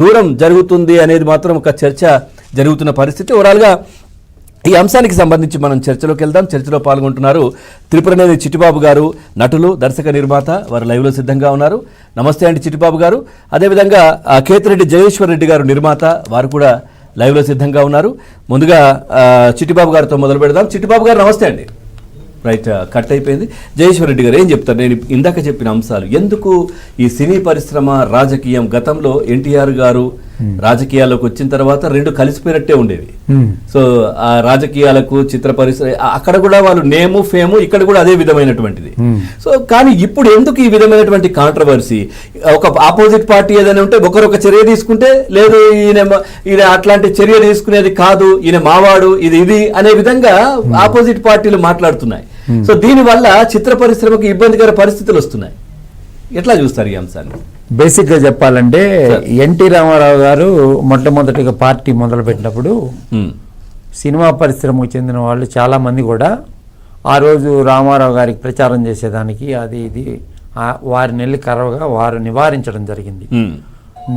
దూరం జరుగుతుంది అనేది మాత్రం ఒక చర్చ జరుగుతున్న పరిస్థితి. ఓవరాల్గా ఈ అంశానికి సంబంధించి మనం చర్చలోకి వెళ్దాం. చర్చలో పాల్గొంటున్నారు త్రిపురనేని చిట్టిబాబు గారు, నటులు, దర్శక, నిర్మాత. వారు లైవ్లో సిద్ధంగా ఉన్నారు. నమస్తే అండి చిట్టిబాబు గారు. అదేవిధంగా కేతిరెడ్డి జయేశ్వర్ రెడ్డి గారు, నిర్మాత. వారు కూడా లైవ్లో సిద్ధంగా ఉన్నారు. ముందుగా చిట్టిబాబు గారితో మొదలు పెడదాం. చిట్టిబాబు గారు నమస్తే అండి. రైట్, కట్ అయిపోయింది. జయేశ్వర్ రెడ్డి గారు ఏం చెప్తారు? నేను ఇందాక చెప్పిన అంశాలు ఎందుకు ఈ సినీ పరిశ్రమ, రాజకీయం, గతంలో ఎన్టీఆర్ గారు రాజకీయాల్లోకి వచ్చిన తర్వాత రెండు కలిసిపోయినట్టే ఉండేవి. సో ఆ రాజకీయాలకు, చిత్ర పరిశ్రమ, అక్కడ కూడా వాళ్ళు నేము, ఫేము, ఇక్కడ కూడా అదే విధమైనటువంటిది. సో కానీ ఇప్పుడు ఎందుకు ఈ విధమైనటువంటి కాంట్రవర్సీ? ఒక ఆపోజిట్ పార్టీ ఏదైనా ఉంటే ఒకరొక చర్య తీసుకుంటే, లేదు ఈయన అట్లాంటి చర్య తీసుకునేది కాదు, ఈయన మావాడు, ఇది అనే విధంగా ఆపోజిట్ పార్టీలు మాట్లాడుతున్నాయి. సో దీనివల్ల చిత్ర పరిశ్రమకు ఇబ్బందికర పరిస్థితులు వస్తున్నాయి. ఎట్లా చూస్తారు ఈ అంశాన్ని? బేసిక్గా చెప్పాలంటే ఎన్టీ రామారావు గారు మొట్టమొదటిగా పార్టీ మొదలుపెట్టినప్పుడు సినిమా పరిశ్రమకు చెందిన వాళ్ళు చాలామంది కూడా ఆ రోజు రామారావు గారికి ప్రచారం చేసేదానికి అది ఇది వారిని వెళ్ళి కరవగా వారు నివారించడం జరిగింది.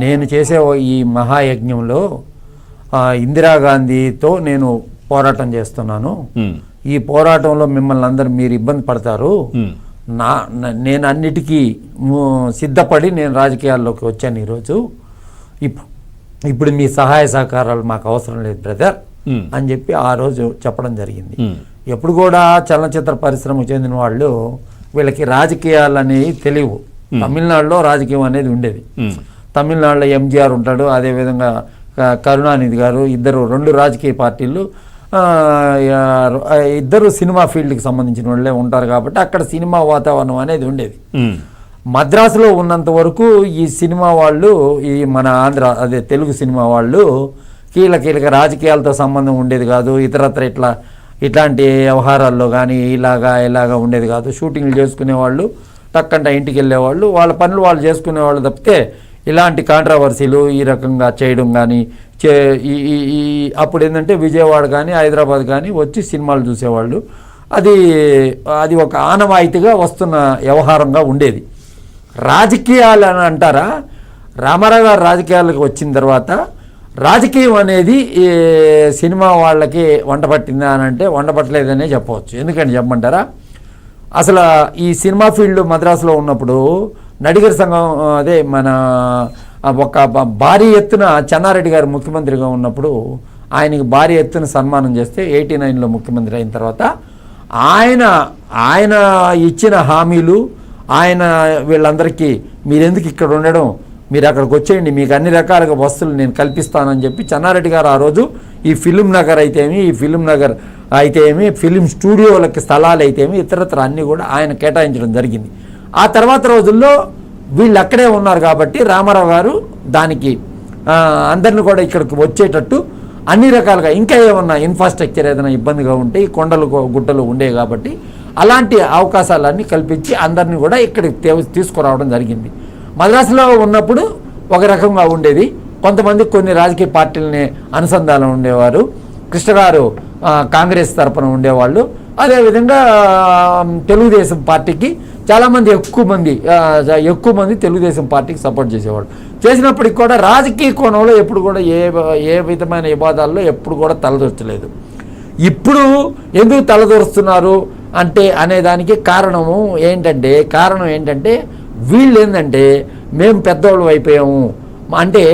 నేను చేసే ఈ మహాయజ్ఞంలో ఇందిరాగాంధీతో నేను పోరాటం చేస్తున్నాను. ఈ పోరాటంలో మిమ్మల్ని అందరూ మీరు ఇబ్బంది పడతారు. నేను అన్నిటికీ సిద్ధపడి నేను రాజకీయాల్లోకి వచ్చాను ఈరోజు. ఇప్పుడు మీ సహాయ సహకారాలు మాకు అవసరం లేదు బ్రదర్ అని చెప్పి ఆ రోజు చెప్పడం జరిగింది. ఎప్పుడు కూడా చలనచిత్ర పరిశ్రమకు చెందిన వాళ్ళు వీళ్ళకి రాజకీయాలు అనేవి తెలియవు. తమిళనాడులో రాజకీయం అనేది ఉండేది. తమిళనాడులో ఎంజీఆర్ ఉంటాడు, అదేవిధంగా కరుణానిధి గారు, రెండు రాజకీయ పార్టీలు, ఇద్దరు సినిమా ఫీల్డ్కి సంబంధించిన వాళ్ళే ఉంటారు. కాబట్టి అక్కడ సినిమా వాతావరణం అనేది ఉండేది. మద్రాసులో ఉన్నంత వరకు ఈ సినిమా వాళ్ళు, ఈ మన ఆంధ్ర తెలుగు సినిమా వాళ్ళు కీలక రాజకీయాలతో సంబంధం ఉండేది కాదు. ఇతరత్ర ఇట్లాంటి వ్యవహారాల్లో కానీ ఇలాగా ఉండేది కాదు. షూటింగ్లు చేసుకునేవాళ్ళు, టక్కంట ఇంటికి వెళ్ళేవాళ్ళు, వాళ్ళ పనులు వాళ్ళు చేసుకునేవాళ్ళు తప్పితే ఇలాంటి కాంట్రవర్సీలు ఈ రకంగా చేయడం కానీ అప్పుడు ఏంటంటే విజయవాడ కానీ హైదరాబాద్ కానీ వచ్చి సినిమాలు చూసేవాళ్ళు. అది ఒక ఆనవాయితీగా వస్తున్న వ్యవహారంగా ఉండేది. రాజకీయాలు అని అంటారా, రామారావు గారు రాజకీయాలకు వచ్చిన తర్వాత రాజకీయం అనేది సినిమా వాళ్ళకి వంట పట్టిందా అని అంటే వంట పట్టలేదనే చెప్పవచ్చు. ఎందుకంటే చెప్పమంటారా, అసలు ఈ సినిమా ఫీల్డ్ మద్రాసులో ఉన్నప్పుడు నడిగర్ సంఘం మన ఒక భారీ ఎత్తున చెన్నారెడ్డి గారు ముఖ్యమంత్రిగా ఉన్నప్పుడు ఆయనకి భారీ ఎత్తున సన్మానం చేస్తే 89లో ముఖ్యమంత్రి అయిన తర్వాత ఆయన ఇచ్చిన హామీలు, ఆయన వీళ్ళందరికీ మీరెందుకు ఇక్కడ ఉండడం, మీరు అక్కడికి వచ్చేయండి, మీకు అన్ని రకాలుగా వస్తువులు నేను కల్పిస్తానని చెప్పి చెన్నారెడ్డి గారు ఆ రోజు ఈ ఫిలిం నగర్ అయితేమి ఫిలిం స్టూడియోలకి స్థలాలు అయితేమి ఇతరత్ర అన్నీ కూడా ఆయన కేటాయించడం జరిగింది. ఆ తర్వాత రోజుల్లో వీళ్ళు అక్కడే ఉన్నారు కాబట్టి రామారావు గారు దానికి అందరిని కూడా ఇక్కడికి వచ్చేటట్టు అన్ని రకాలుగా ఇంకా ఏమన్నా ఇన్ఫ్రాస్ట్రక్చర్ ఏదైనా ఇబ్బందిగా ఉంటే ఈ కొండలు గుట్టలు ఉండేవి కాబట్టి అలాంటి అవకాశాలన్నీ కల్పించి అందరినీ కూడా ఇక్కడికి తీసుకురావడం జరిగింది. మద్రాసులో ఉన్నప్పుడు ఒక రకంగా ఉండేది. కొంతమంది కొన్ని రాజకీయ పార్టీలని అనుసంధానం ఉండేవారు. కృష్ణ గారు కాంగ్రెస్ తరపున ఉండేవాళ్ళు. అదేవిధంగా తెలుగుదేశం పార్టీకి చాలామంది ఎక్కువ మంది తెలుగుదేశం పార్టీకి సపోర్ట్ చేసేవాళ్ళు. చేసినప్పటికి కూడా రాజకీయ కోణంలో ఎప్పుడు కూడా ఏ విధమైన వివాదాల్లో ఎప్పుడు కూడా తలదూర్చలేదు. ఇప్పుడు ఎందుకు తలదూరుస్తున్నారు అనేదానికి కారణం ఏంటంటే వీళ్ళు ఏంటంటే మేము పెద్దవాళ్ళు అయిపోయాము అంటే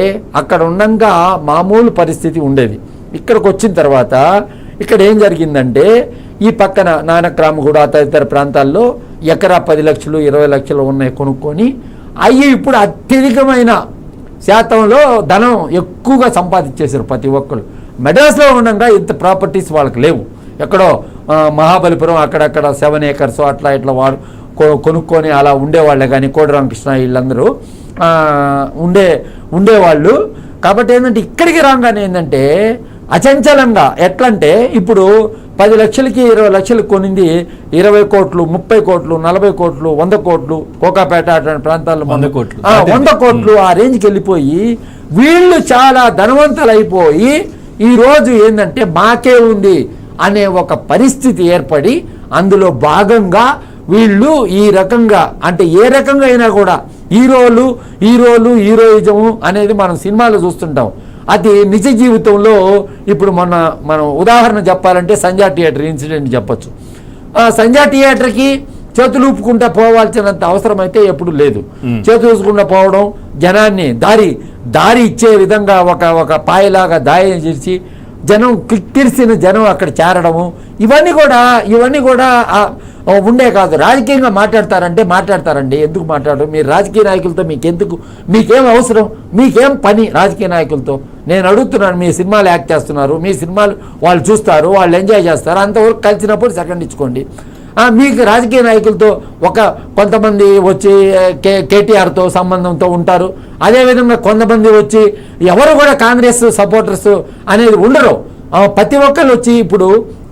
అక్కడ ఉండగా మామూలు పరిస్థితి ఉండేది. ఇక్కడికి వచ్చిన తర్వాత ఇక్కడ ఏం జరిగిందంటే ఈ పక్కన నానక్రామగూడ తదితర ప్రాంతాల్లో ఎకరా 10 లక్షలు 20 లక్షలు ఉన్నాయి కొనుక్కొని ఇప్పుడు అత్యధికమైన శాతంలో ధనం ఎక్కువగా సంపాదించేశారు ప్రతి ఒక్కరు. మెడ్రాస్లో ఉండగా ఇంత ప్రాపర్టీస్ వాళ్ళకి లేవు. ఎక్కడో మహాబలిపురం అక్కడక్కడ 7 acres ఇట్లా వాడు కొనుక్కొని అలా ఉండేవాళ్ళే. కానీ కోడి రామకృష్ణ వీళ్ళందరూ ఉండేవాళ్ళు. కాబట్టి ఏంటంటే ఇక్కడికి రాగానే ఏంటంటే అచంచలంగా ఎట్లంటే ఇప్పుడు 10 లక్షలకి 20 లక్షలు కొనింది 20 కోట్లు 30 కోట్లు 40 కోట్లు 100 కోట్లు కోకాపేట అటువంటి ప్రాంతాల్లో 100 కోట్లు ఆ రేంజ్కి వెళ్ళిపోయి వీళ్ళు చాలా ధనవంతులు అయిపోయి ఈరోజు ఏంటంటే మాకే ఉంది అనే ఒక పరిస్థితి ఏర్పడి అందులో భాగంగా వీళ్ళు ఈ రకంగా అంటే ఏ రకంగా అయినా కూడా హీరోయిజము అనేది మనం సినిమాలో చూస్తుంటాం. అది నిజ జీవితంలో ఇప్పుడు మనం ఉదాహరణ చెప్పాలంటే సంధ్యా థియేటర్ ఇన్సిడెంట్ చెప్పొచ్చు. సంధ్యా థియేటర్కి చేతులు ఊపుకుంటా పోవాల్సినంత అవసరం అయితే ఎప్పుడు లేదు. చేతులు ఊపుకుంటా పోవడం, జనాన్ని దారి ఇచ్చే విధంగా ఒక పాయలాగా దాయం చేసి జనం కిక్కిరిసిన జనం అక్కడ చేరడము, ఇవన్నీ కూడా ఉండే కాదు. రాజకీయంగా మాట్లాడతారండి. ఎందుకు మాట్లాడరు? మీరు రాజకీయ నాయకులతో మీకేం అవసరం, మీకేం పని రాజకీయ నాయకులతో? నేను అడుగుతున్నాను. మీ సినిమాలు యాక్ట్ చేస్తున్నారు, మీ సినిమాలు వాళ్ళు చూస్తారు, వాళ్ళు ఎంజాయ్ చేస్తారు, అంతవరకు కలిసినప్పుడు సెకండ్ ఇచ్చుకోండి. మీకు రాజకీయ నాయకులతో కొంతమంది వచ్చి కేటీఆర్తో సంబంధంతో ఉంటారు. అదేవిధంగా కొంతమంది వచ్చి ఎవరు కూడా కాంగ్రెస్ సపోర్టర్స్ అనేది ఉండరు. ప్రతి ఒక్కరు వచ్చి ఇప్పుడు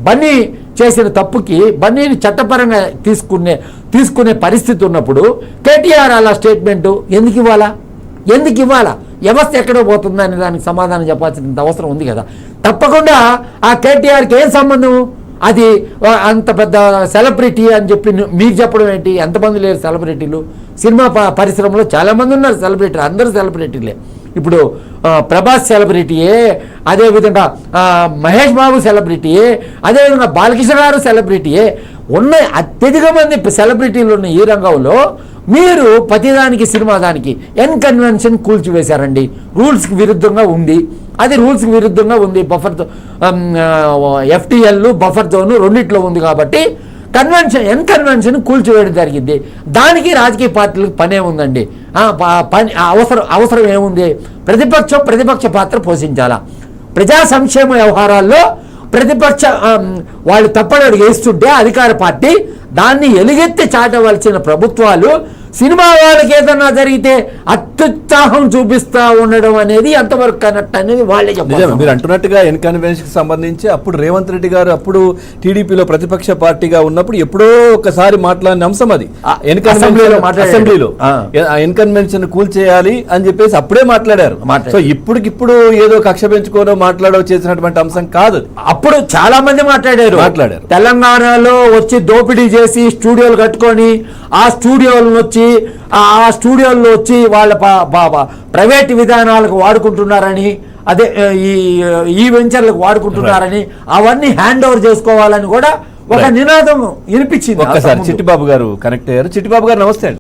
బన్నీ చేసిన తప్పుకి బన్నీని చట్టపరంగా తీసుకునే పరిస్థితి ఉన్నప్పుడు కేటీఆర్ అలా స్టేట్మెంటు ఎందుకు ఇవ్వాలా? వ్యవస్థ ఎక్కడో పోతుందా అనే దానికి సమాధానం చెప్పాల్సినంత అవసరం ఉంది కదా. తప్పకుండా ఆ కేటీఆర్కి ఏం సంబంధం? అది అంత పెద్ద సెలబ్రిటీ అని చెప్పి మీకు చెప్పడం ఏంటి? ఎంతమంది లేరు సెలబ్రిటీలు? సినిమా పరిశ్రమలో చాలామంది ఉన్నారు సెలబ్రిటీలు, అందరూ సెలబ్రిటీలే. ఇప్పుడు ప్రభాస్ సెలబ్రిటీయే, అదేవిధంగా మహేష్ బాబు సెలబ్రిటీయే, అదేవిధంగా బాలకృష్ణ గారు సెలబ్రిటీయే. అత్యధిక మంది సెలబ్రిటీలు ఉన్న ఈ రంగంలో మీరు ప్రతిదానికి సినిమా దానికి కన్వెన్షన్ కూల్చివేశారండి. రూల్స్కి విరుద్ధంగా ఉంది. అది రూల్స్కి విరుద్ధంగా ఉంది. FTL బఫర్ జోన్ రెండిట్లో ఉంది కాబట్టి కన్వెన్షన్ కూల్చివేయడం జరిగింది. దానికి రాజకీయ పార్టీలకు పనే ఉందండి. అవసరం ఏముంది? ప్రతిపక్ష పాత్ర పోషించాలా? ప్రజా సంక్షేమ వ్యవహారాల్లో వాళ్ళు తప్పని వేస్తుంటే అధికార పార్టీ దాన్ని ఎలుగెత్తి చాటవలసిన ప్రభుత్వాలు సినిమా వాళ్ళకి ఏదన్నా జరిగితే అత్యుత్సాహం చూపిస్తా ఉండడం అనేది ఎంతవరకు కరెక్ట్ అనేది వాళ్ళే చెప్పారు. మీరు అంటున్నట్టుగా కన్వెన్షన్ సంబంధించి అప్పుడు రేవంత్ రెడ్డి గారు అప్పుడు టీడీపీలో ప్రతిపక్ష పార్టీగా ఉన్నప్పుడు ఎప్పుడో ఒకసారి మాట్లాడిన అంశం అది. అసెంబ్లీలో కన్వెన్షన్ కూల్చేయాలి అని చెప్పేసి అప్పుడే మాట్లాడారు. సో ఇప్పుడికిప్పుడు ఏదో కక్ష పెంచుకోనో మాట్లాడో చేసినటువంటి అంశం కాదు. అప్పుడు చాలా మంది మాట్లాడారు. తెలంగాణలో వచ్చి దోపిడీ చేసి స్టూడియోలు కట్టుకొని ఆ స్టూడియోల్లో వచ్చి వాళ్ళ ప్రైవేట్ విధానాలకు వాడుకుంటున్నారని, అదే ఈ వెంచర్లకు వాడుకుంటున్నారని, అవన్నీ హ్యాండ్ ఓవర్ చేసుకోవాలని కూడా ఒక నినాదం వినిపించింది. ఒక్కసారి చిట్టిబాబు గారు కనెక్ట్ అయ్యారు. చిట్టిబాబు గారు నమస్తే.